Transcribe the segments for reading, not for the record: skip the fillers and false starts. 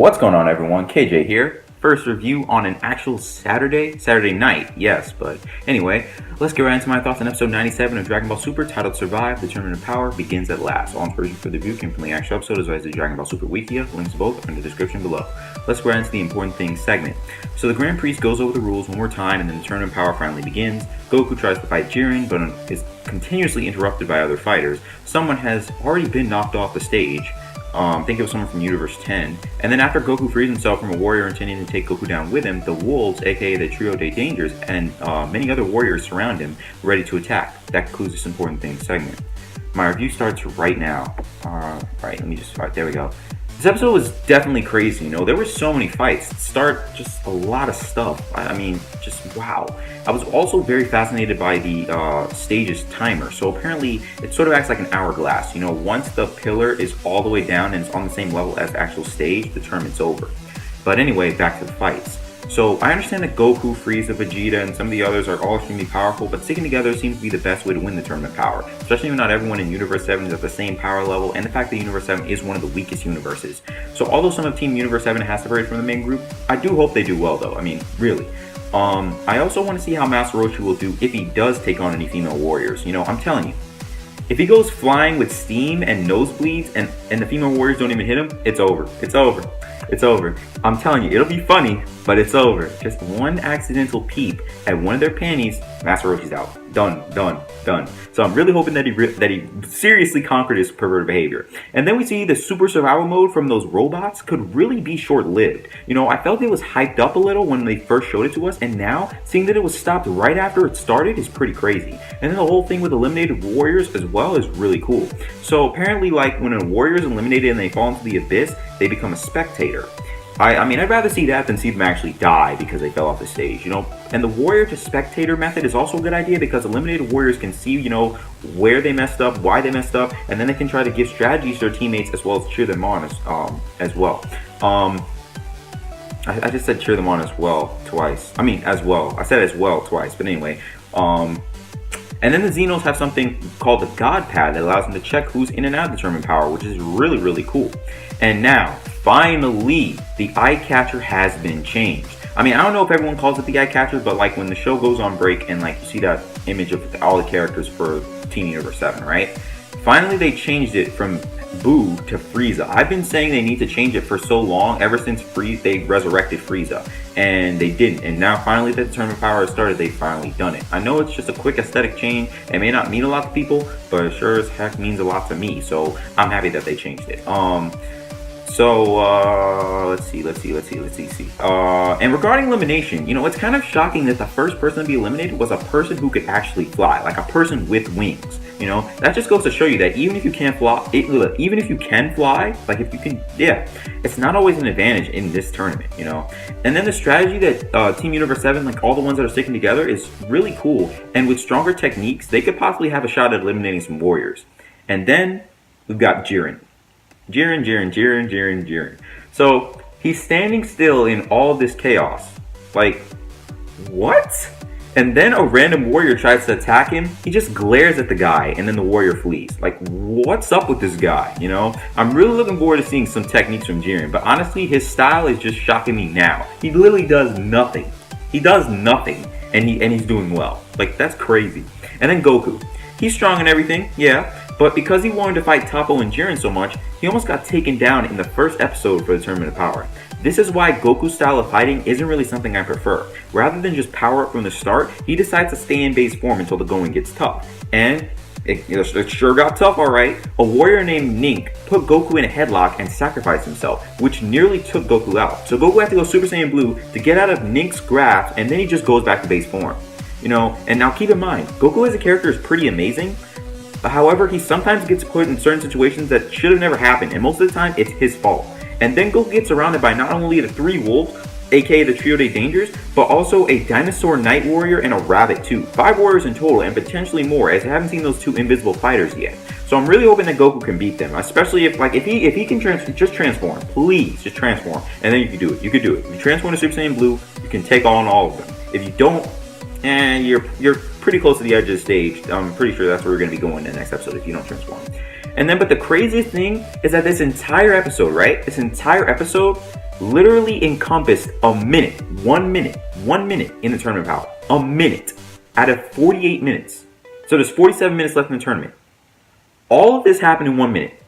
What's going on, everyone? KJ here. First review on an actual Saturday night, yes, but anyway, let's get right into my thoughts on episode 97 of Dragon Ball Super, titled Survive, the Tournament of Power begins at last. All inspiration for the review came from the actual episode as well as the Dragon Ball Super Wikia, links to both are in the description below. Let's get right into the important things segment. So the Grand Priest goes over the rules one more time and then the Tournament of Power finally begins. Goku tries to fight Jiren, but is continuously interrupted by other fighters. Someone has already been knocked off the stage. Think it was someone from Universe 10. And then after Goku frees himself from a warrior intending to take Goku down with him, the Wolves, aka the Trio de Dangers, and many other warriors surround him, ready to attack. That concludes this important thing segment. My review starts right now. Right, let me just start. There we go. This episode was definitely crazy, there were so many fights. Just a lot of stuff. I mean, just wow. I was also very fascinated by the stage's timer. So apparently, it sort of acts like an hourglass. Once the pillar is all the way down and it's on the same level as the actual stage, the tournament's over. But anyway, back to the fights. So I understand that Goku, Frieza, Vegeta, and some of the others are all extremely powerful, but sticking together seems to be the best way to win the tournament power, especially when not everyone in Universe 7 is at the same power level, and the fact that Universe 7 is one of the weakest universes. So although some of Team Universe 7 has separated from the main group, I do hope they do well though, really. I also want to see how Master Roshi will do if he does take on any female warriors. I'm telling you, if he goes flying with steam and nosebleeds and the female warriors don't even hit him, it's over. It's over. It's over. I'm telling you, it'll be funny, but it's over. Just one accidental peep at one of their panties, Master Roshi's out. Done. So I'm really hoping that he seriously conquered his perverted behavior. And then we see the super survival mode from those robots could really be short-lived. I felt it was hyped up a little when they first showed it to us, and now seeing that it was stopped right after it started is pretty crazy. And then the whole thing with eliminated warriors as well is really cool. So apparently, like when a warrior is eliminated and they fall into the abyss, they become a spectator. I mean, I'd rather see that than see them actually die because they fell off the stage, And the warrior to spectator method is also a good idea because eliminated warriors can see, where they messed up, why they messed up, and then they can try to give strategies to their teammates as well as cheer them on as well. I just said cheer them on as well twice. I mean, as well. I said as well twice, but anyway. And then the Xenos have something called the God Pad that allows them to check who's in and out of the tournament power, which is really, really cool. And now, finally, the eye catcher has been changed. I mean, I don't know if everyone calls it the eye catcher, but like when the show goes on break and like you see that image of all the characters for Team Universe 7, right? Finally, they changed it from Boo to Frieza. I've been saying they need to change it for so long, ever since they resurrected Frieza, and they didn't. And now finally that the tournament power has started, they've finally done it. I know it's just a quick aesthetic change. It may not mean a lot to people, but it sure as heck means a lot to me. So I'm happy that they changed it. Let's see. And regarding elimination, it's kind of shocking that the first person to be eliminated was a person who could actually fly, like a person with wings. That just goes to show you that even if you can fly, like if you can, it's not always an advantage in this tournament, And then the strategy that Team Universe 7, like all the ones that are sticking together, is really cool. And with stronger techniques, they could possibly have a shot at eliminating some warriors. And then we've got Jiren. Jiren. So he's standing still in all this chaos. Like, what? And then a random warrior tries to attack him. He just glares at the guy and then the warrior flees. Like, what's up with this guy? I'm really looking forward to seeing some techniques from Jiren. But honestly, his style is just shocking me now. He literally does nothing. And he's doing well. Like, that's crazy. And then Goku. He's strong and everything, yeah. But because he wanted to fight Toppo and Jiren so much, he almost got taken down in the first episode for the Tournament of Power. This is why Goku's style of fighting isn't really something I prefer. Rather than just power up from the start, he decides to stay in base form until the going gets tough. And it sure got tough, alright. A warrior named Nink put Goku in a headlock and sacrificed himself, which nearly took Goku out. So Goku had to go Super Saiyan Blue to get out of Nink's grasp, and then he just goes back to base form. And now keep in mind, Goku as a character is pretty amazing. However, he sometimes gets put in certain situations that should have never happened, and most of the time, it's his fault. And then Goku gets surrounded by not only the 3 wolves, aka the Trio de Dangers, but also a dinosaur night warrior and a rabbit too. 5 warriors in total, and potentially more, as I haven't seen those 2 invisible fighters yet. So I'm really hoping that Goku can beat them, especially if he can just transform. Please, just transform, and then you can do it. If you transform to Super Saiyan Blue, you can take on all of them. If you don't, you're pretty close to the edge of the stage. I'm pretty sure that's where we're going to be going in the next episode if you don't transform. And then, but the craziest thing is that this entire episode, right? This entire episode, literally encompassed a minute, 1 minute, 1 minute in the tournament power. A minute out of 48 minutes. So there's 47 minutes left in the tournament. All of this happened in 1 minute.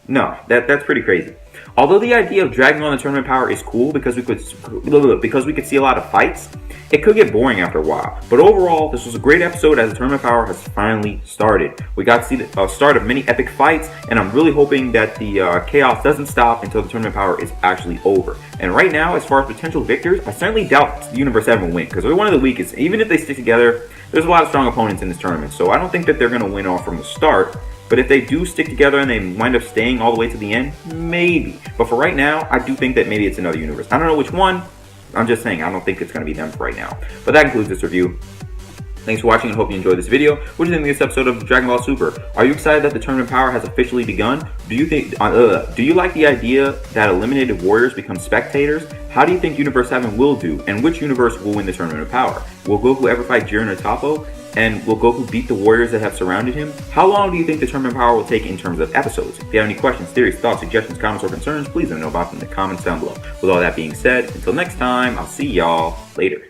No, that's pretty crazy. Although the idea of dragging on the tournament power is cool because we could see a lot of fights, it could get boring after a while. But overall, this was a great episode as the tournament power has finally started. We got to see the start of many epic fights, and I'm really hoping that the chaos doesn't stop until the tournament power is actually over. And right now, as far as potential victors, I certainly doubt Universe 7 will win because they're one of the weakest. Even if they stick together, there's a lot of strong opponents in this tournament, so I don't think that they're going to win off from the start. But if they do stick together and they wind up staying all the way to the end, maybe. But for right now, I do think that maybe it's another universe. I don't know which one. I'm just saying, I don't think it's going to be them for right now. But that concludes this review. Thanks for watching and hope you enjoyed this video. What do you think of this episode of Dragon Ball Super? Are you excited that the tournament power has officially begun? Do you like the idea that eliminated warriors become spectators? How do you think Universe 7 will do? And which universe will win the tournament of power? Will Goku ever fight Jiren or Toppo? And will Goku beat the warriors that have surrounded him? How long do you think the tournament power will take in terms of episodes? If you have any questions, theories, thoughts, suggestions, comments, or concerns, please let me know about them in the comments down below. With all that being said, until next time, I'll see y'all later.